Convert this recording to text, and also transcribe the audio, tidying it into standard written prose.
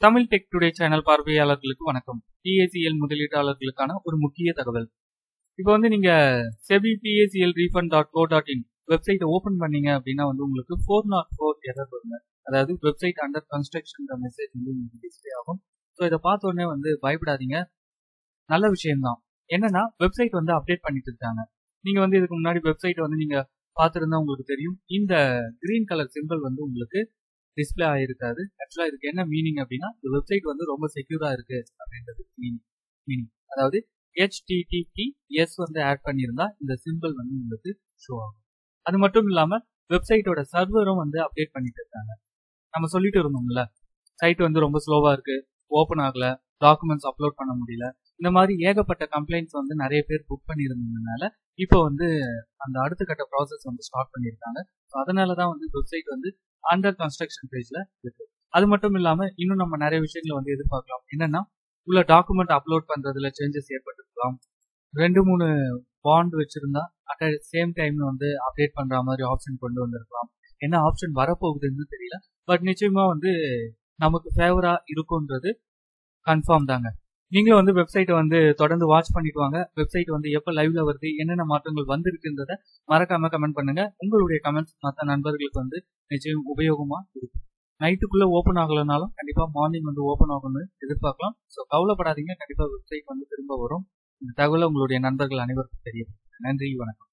Tamil tech today channel பார்வையாளர்களுக்கு வணக்கம். BaCl முதலீட்டாளர்களுக்கான ஒரு முக்கிய தகவல். இப்போ வந்து நீங்க செபி பிஏசிஎல் refund.co.in வெப்சைட்டை ஓபன் பண்ணீங்க அப்படின்னா வந்து உங்களுக்கு 404 எரர் வருங்க. அதாவது வெப்சைட் அண்டர் கன்ஸ்ட்ரக்ஷன் மெசேஜ் வந்து உங்களுக்கு டிஸ்பிளே ஆகும். ஸோ இதை பார்த்த உடனே வந்து பயப்படாதீங்க, நல்ல விஷயம்தான். என்னன்னா வெப்சைட் வந்து அப்டேட் பண்ணிட்டு இருக்காங்க. நீங்க வந்து இதுக்கு முன்னாடி வெப்சைட் வந்து நீங்க பார்த்துருந்தா உங்களுக்கு தெரியும், இந்த கிரீன் கலர் சிம்பிள் வந்து உங்களுக்கு டிஸ்பிளே ஆயிருக்காது. ஆக்சுவலா இதுக்கு என்ன மீனிங் அப்படின்னா, இந்த வெப்சைட் வந்து ரொம்ப செக்யூரா இருக்கு அப்படின்றது மீனிங். அதாவது HTTPS வந்து ஆட் பண்ணியிருந்தா இந்த சிம்பிள் வந்து உங்களுக்கு ஷோ ஆகும். அது மட்டும் இல்லாம வெப்சைட்டோட சர்வரும் வந்து அப்டேட் பண்ணிட்டு இருக்காங்க. நம்ம சொல்லிட்டு இருந்தோம்ல, சைட் வந்து ரொம்ப ஸ்லோவா இருக்கு, ஓபன் ஆகல, டாக்குமெண்ட்ஸ் அப்லோட் பண்ண முடியல, இந்த மாதிரி ஏகப்பட்ட கம்ப்ளைண்ட்ஸ் வந்து நிறைய பேர் புக் பண்ணியிருந்ததுனால இப்போ வந்து அந்த அடுத்த கட்ட ப்ராசஸ் வந்து ஸ்டார்ட் பண்ணியிருக்காங்க. அதனாலதான் வந்து வெப்சைட் வந்து அண்டர் கன்ஸ்ட்ரக்ஷன் பேஜ்ல இருக்கு. அது மட்டும் இல்லாம இன்னும் நம்ம நிறைய விஷயங்களை வந்து எதிர்பார்க்கலாம். என்னன்னா, உள்ள டாக்குமெண்ட் அப்லோட் பண்றதுல சேஞ்சஸ் ஏற்பட்டிருக்கலாம், 2-3 பாண்ட் வச்சிருந்தா அட் சேம் டைம் வந்து அப்டேட் பண்ற மாதிரி ஆப்ஷன் கொண்டு வந்திருக்கலாம். என்ன ஆப்ஷன் வரப்போகுதுன்னு தெரியல, பட் நிச்சயமா வந்து நமக்கு ஃபேவரா இருக்கும்ன்றது கன்ஃபார்ம் தாங்க. நீங்களும் வந்து வெப்சைட்டை வந்து தொடர்ந்து வாட்ச் பண்ணிட்டு வாங்க. வெப்சைட் வந்து எப்போ லைவ்ல வருது, என்னென்ன மாற்றங்கள் வந்திருக்குன்றத மறக்காம கமெண்ட் பண்ணுங்க. உங்களுடைய கமெண்ட்ஸ் மற்ற நண்பர்களுக்கு வந்து நிச்சயம் உபயோகமா இருக்கும். நைட்டுக்குள்ள ஓப்பன் ஆகலனாலும் கண்டிப்பா மார்னிங் வந்து ஓப்பன் ஆகணும்னு எதிர்பார்க்கலாம். ஸோ கவலைப்படாதீங்க, கண்டிப்பா வெப்சைட் வந்து திரும்ப வரும். இந்த தகவலை உங்களுடைய நண்பர்கள் அனைவருக்கும் தெரியும். நன்றி, வணக்கம்.